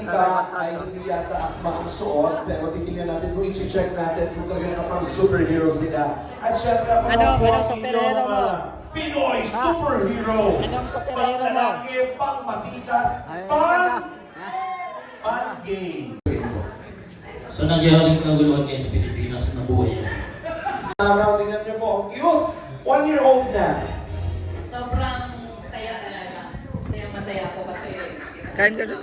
iba ay hindi yata akma ang suot, pero titingnan natin kung i-check natin kung talaga nakapang superhero sila. At syempre ako Anong superhero mo? Pinoy superhero! Anong superhero mo? Pang-lalaki, pang-matikas, pang-gay. So nagyari kaguluhan ngayon sa Pilipinas na buhay. Tingnan niyo po, ang cute! 1-year-old na. Sobrang saya talaga. Masaya ako kasi Kain ka dyan?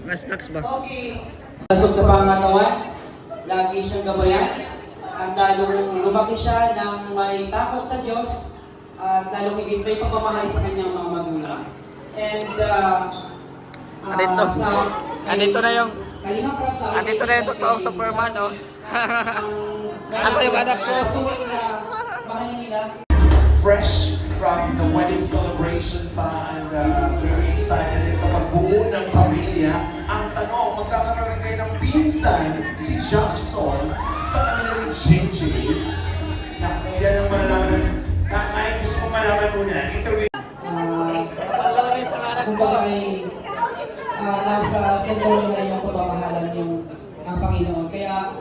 May snacks ba? okay. Pasok na pangatawan, lagi siyang gabayan, at lalong lumaki siya ng may takot sa Diyos, at lalong higit may pagmamahal sa kanyang mga magulang. And Andito na yung Kalingap Rap sa akin, andito na yung totoong Superman, oh. Ako yung anak ko. Mahalin nila. Fresh from the wedding celebration pa and very excited din sa pagbuo ng pamilya. Ang tanong, magkakaroon rin kayo ng pinsan, si Jackson, sa kanila ni JJ. Yan ang malalaman. Ay, gusto kong malaman muna. Interview. Kumbaga ay nasa sentro nila yung pagmamahalan ng Panginoon. Kaya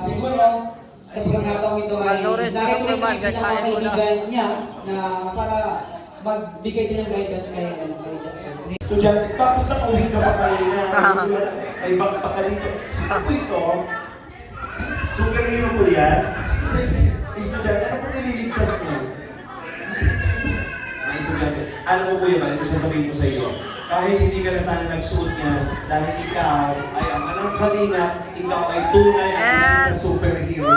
siguro sa pagkakataong ito ay nakita rin ang pinakakaibigan niya na para magbigay din ng guidance kay Jackson. Estudyante, tapos nakauwi ka pa kanina. May bag pa kanina. Sino po ito? Superhero po yan? Estudyante, ano po nililigtas niya? Mga estudyante, alam mo po yun, ano siya sabihin ko sa iyo? Kahit hindi ka na sana nagsuot niya, dahil ikaw ay ang anang kalinga, ikaw ay tunay at na superhero.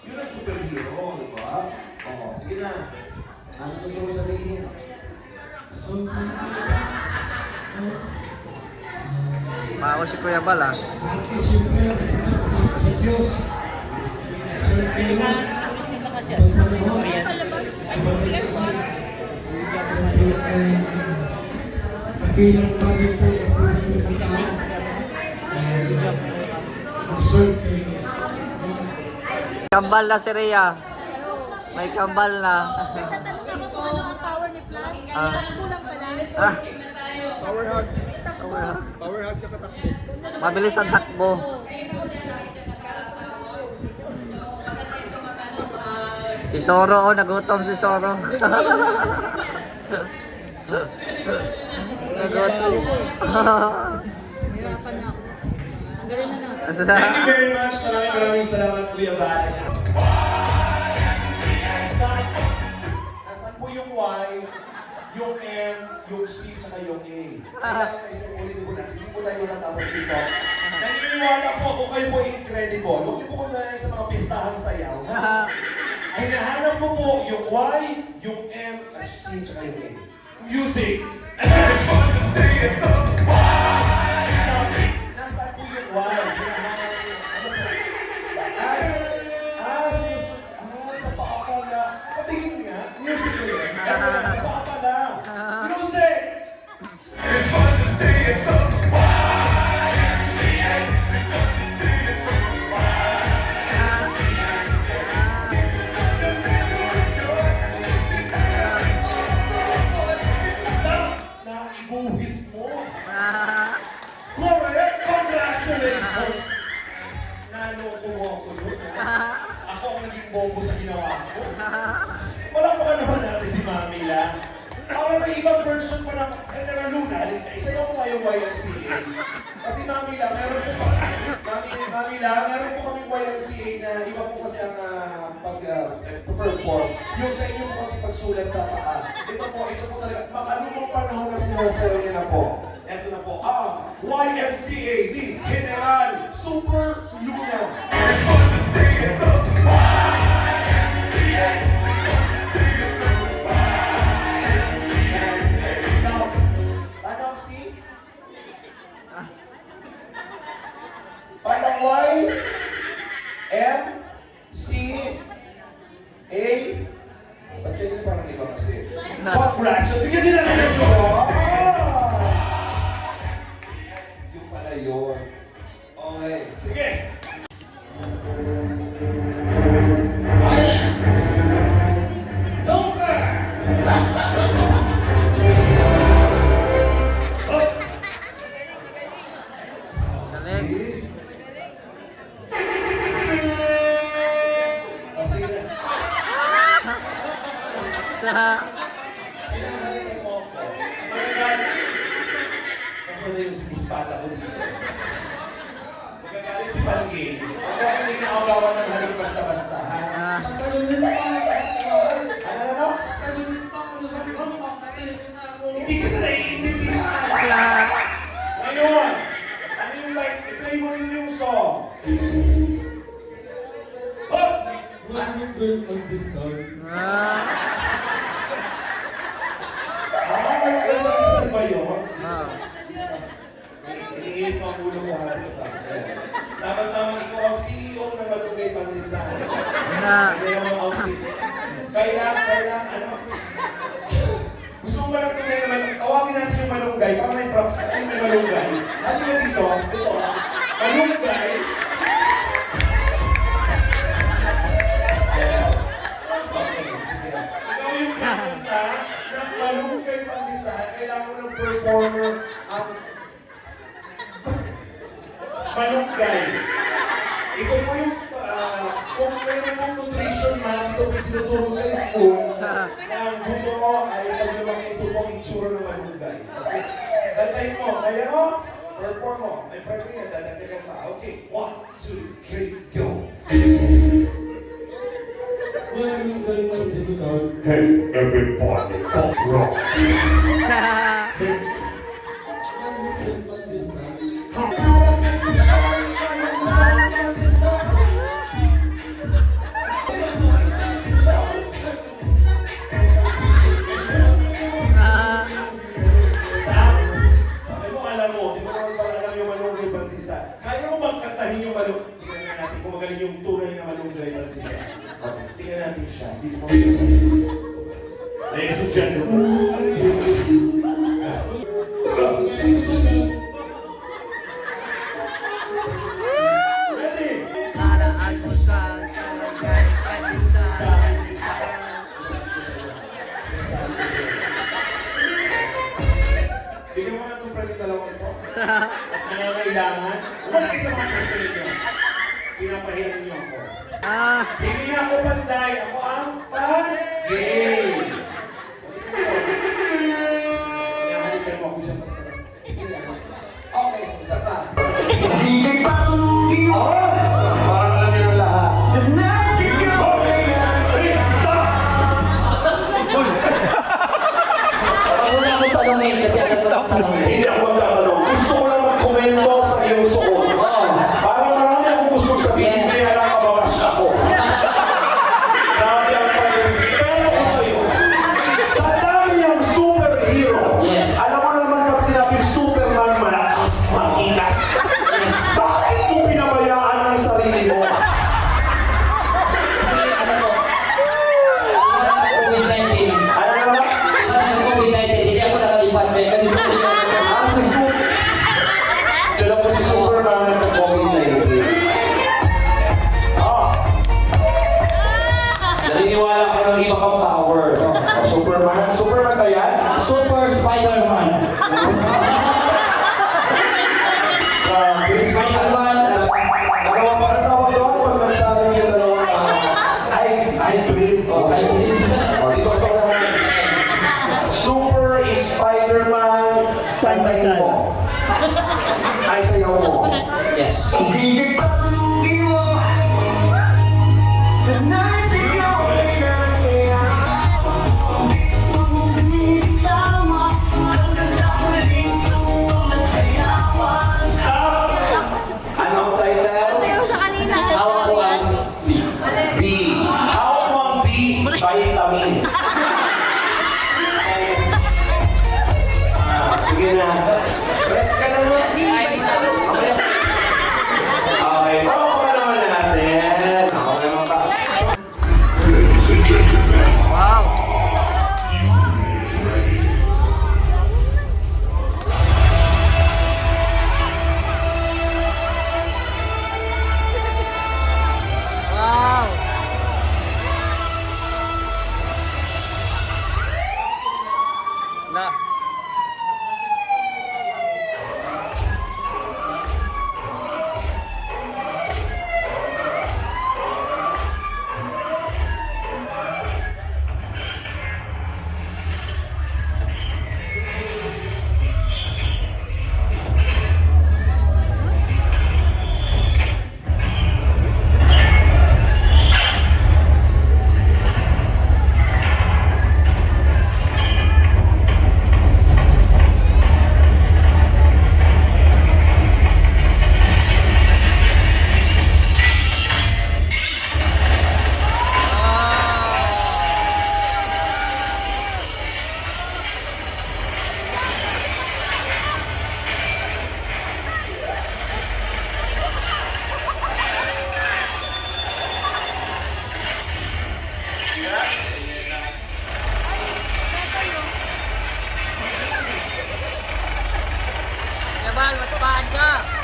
Yun ang superhero, di ba? Oo, sige na. Ano gusto mo sabihin? Maawa si Kuya Bal, ah. Sa Diyos, sa kailan, pagpanahon, pagkilang bagay po ang pagkilang ng tao, mag-serve kayo. Kambal na si Rhea. May kambal na. Tatanungin mo kung ano ang power ni Flash. Kulang pala. Power hug. Power hug tsaka takbo. Mabilis ang takbo. Si Soro, oh, nagutom si Soro. Nagutom. Hirapan na ako. Ang galing na natin. Thank you very much. Maraming salamat, Kuya Bal. Nasaan po yung Y, yung M, yung C, tsaka yung A? Kailangan may isang ulit po natin. Hindi po tayo matatapos dito. Naniniwala po ako kayo po incredible. Huwag niyo po kung na sa mga pistahang sayaw. Ay nahanap ko po yung Y, yung M, at yung C, tsaka yung A. Music! And then it's fun to stay at the Y! Nasaan po yung Y? Sa paa pala. Patingin nga, music ko yun. Eto na, sa paa pala. Music! It's fun to stay at the YMCA. It's fun to stay at the YMCA. Stop! Naiguhit mo. Correct! Congratulations! Naloko mo ako doon. Ako ang naging bobo sa ginawa ko. Wala pa ka naman natin si Mami La. Para may ibang version pa ng General Luna, isayaw mo nga yung YMCA. Kasi Mami La, meron po Mami La, meron po kaming YMCA na iba po kasi ang pag-perform. Yung sa inyo po kasi pagsulat sa paa. Ito po talaga, makalumang panahon na sinasayaw niya na po. Ito na po, YMCA ni General Super Luna. It's fun to stay at the YMCA. It's fun to stay at the YMCA. Stop. Paano ang C? Paano ang Y? M? C? A? Ba't ganyan parang iba kasi? Congratulations! Bigyan din natin ng applause! Yung pala yun. Okay, sige. espada ko dito. Magagalit si Palgi. Huwag hindi niya ako gawa ng halik basta-basta, ha? Ah, Ano? Hindi ka na naiintindihan. wala. Ngayon, ano yung like, i-play mo rin yung song. Hop! Ah, Ano ba yun? ah. Iniinit mo ang ulo ko hati ito. Tama-tama ikaw ang CEO ng Malunggay Pandesal. Na. Kaya yung mga outfit. Kailangan, ano? Gusto mo ba lang tunay na malunggay? Tawagin natin yung malunggay para may props. Ano yung malunggay? Hati ba dito? Ito. Malunggay. Okay, sige. Ikaw yung kakanta ng Malunggay Pandesal. Kailangan mo ng performer ang malunggay. Ito po yung, kung meron mong nutrition man, ito po tinuturo sa school, na ang buto mo ay paglumaki ito po ang itsura ng malunggay. Okay? Dantayin mo, kaya mo, perform mo. May prep yan, dadagdagan pa. Okay, 1, 2, 3, go! Hey, everybody, pop rock! Ah, Sabi mo, alam mo, di mo naman pala alam yung Malunggay Pandesal. Kaya mo bang kantahin yung malunggay? Tingnan nga natin kung magaling yung tunay na Malunggay Pandesal. Okay, tingnan natin siya. Dito mo. Ladies and gentlemen. Ready? para almusal, talagay, pandesal. Bigyan mo nga itong pwedeng dalawang ito. Sa, At nangangailangan, umalik kayo sa mga pwesto ninyo. Pinapahiya ninyo ako. ah, Hindi ako panday, ako ang pan-gay. Hinahalikan mo ako dyan basta-basta. Okay, isa pa. Parang alam niyo ng lahat. Ako na akong tanongin kasi alam ko ang tanongin. Hindi ako magtatanong. Gusto ko lang mag-komento sa iyong suot. Parang marami akong gusto sabihin, Yes. kaya lang mababash ako. Grabe ang pag-respeto ko sa iyo. Sa dami ng superhero, Yes. alam mo naman pag sinabing Superman, malakas, matigas. Bakit mo pinabayaan ang sarili mo? Kasi ano ko, parang COVID-19. Ano naman? Parang COVID-19, hindi ako naka-department kasi Si Super. Diyan lang po si Superman nagka-COVID-19. Naniniwala ko ng iba kang power. Superman? Superman ba yan? Super Spider-Man. Spider-Man. Ano ba tawag doon pag nagsabing yung dalawang hybrid? Hybrid. Dito sa unahan. Super Spider-Man, tantayin mo. Ay, sayaw mo. Yes. Ano ang title? Hawak ko ang B. How mo ang B? Vitamins. Sige na. Rest ka na. Okay. Okay, bro, ka naman natin. Ako naman pa. wow. Wow. Na. ka!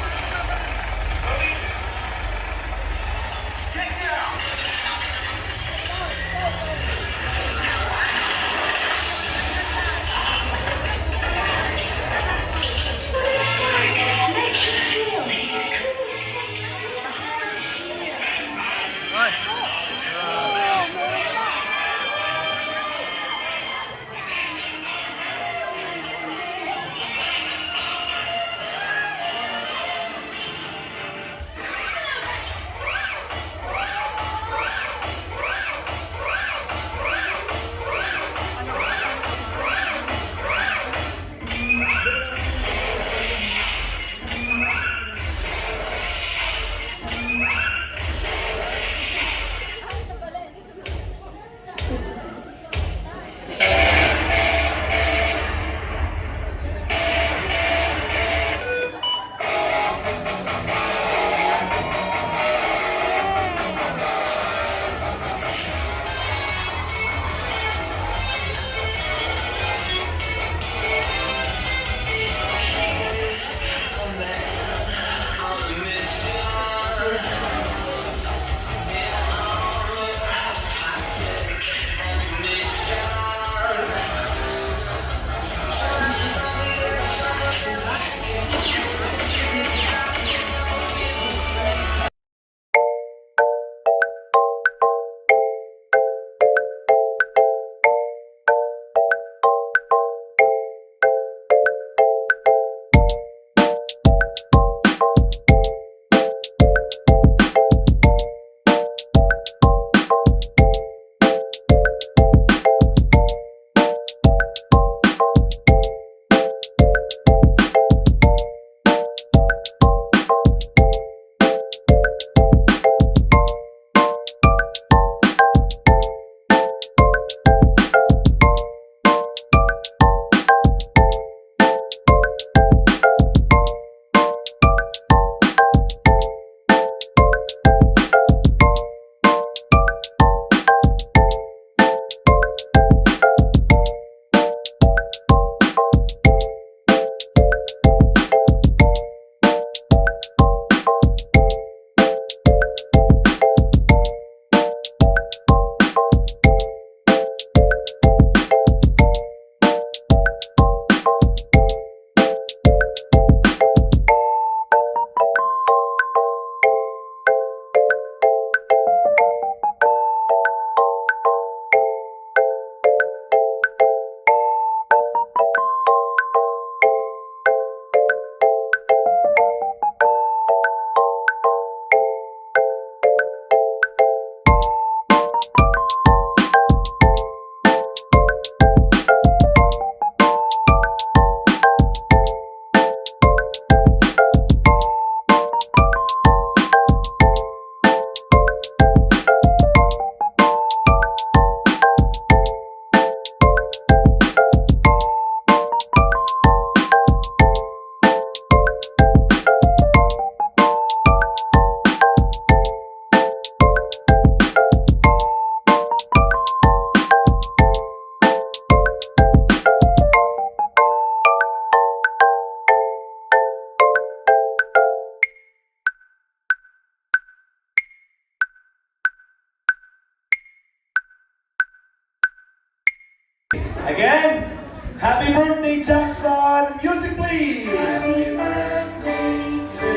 Again, happy birthday, Jackson! Music, please! Happy birthday to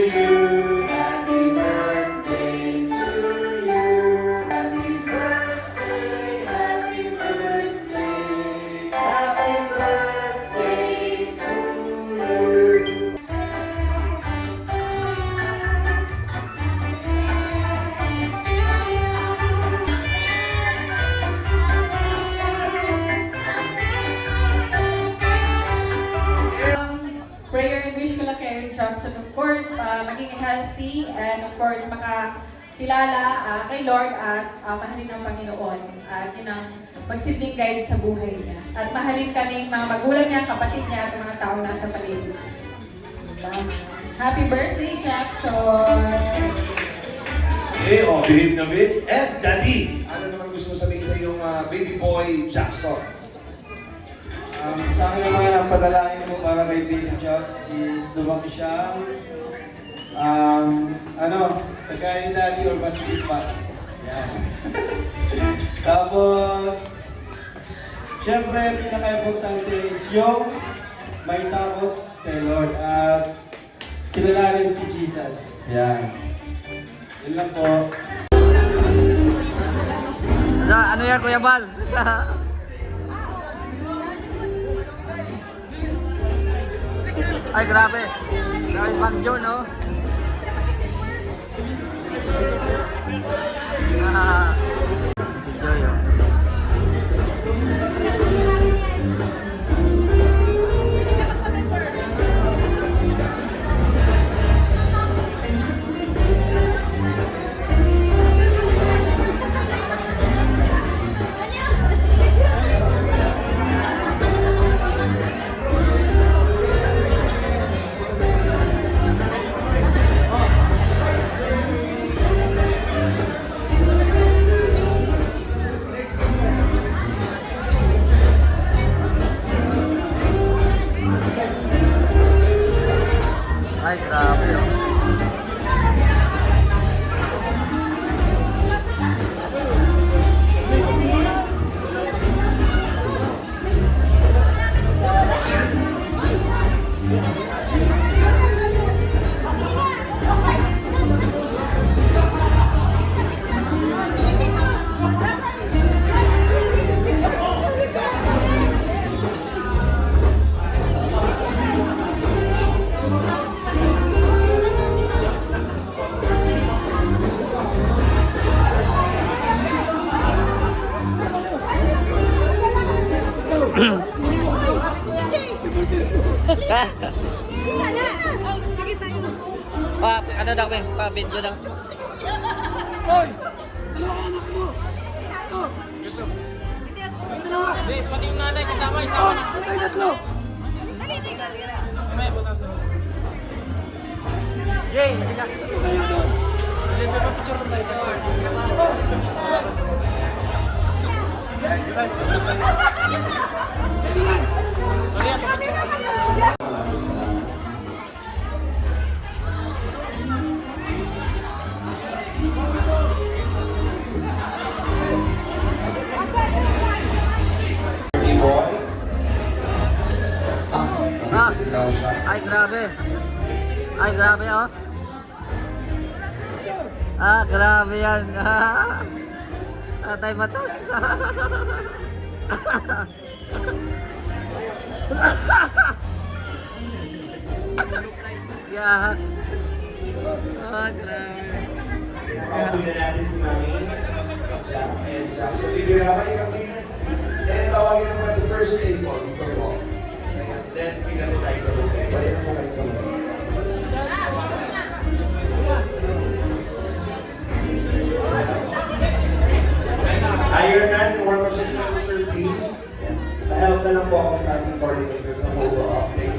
you. Happy birthday to you. Happy birthday, happy birthday. Happy birthday to you. Prayer and wish ko lang kay Eric Johnson, of course, maging healthy and of course makakilala kay Lord at mahalin ng Panginoon at yun ang magsilbing guide sa buhay niya. At mahalin kaming mga magulang niya, kapatid niya at mga tao nasa paligid. Happy birthday, Jackson! Okay, behave na bit. And Daddy, ano naman gusto mo sabihin sa iyong baby boy, Jackson? Sa akin naman, ang padalangin ko para kay Baby Chucks is lumaki siyang kagaya ni Daddy or mas higit pa. Yan. Tapos, syempre, pinaka-importante is yung may takot kay Lord at kilalanin si Jesus. Yan. Yun lang po. Ano yan, Kuya Bal? Ay, grabe. Grabe, banjo, no? Si Joy, oh. Ay, grabe, oh. Sige tayo. Ano daw, Ben? Pa-video daw. Ben, pati yung nanay kasama, isama na. Jay, halika. Hindi pa picture ko tayo sa car. boy. Ay, grabe. Ay, grabe, oh. Grabe yan. Atay matas. Yeah. Grabe. Pauwi na natin si Mami, Jack and Jack. So, bibirabay kami na. Then, tawagin naman the first aid call dito po. Then, pinalo tayo sa buffet. Bayan mo kayo kami. Iron Man, more machine master, please. Na-help na lang po ako sa ating coordinator sa photo op. Thank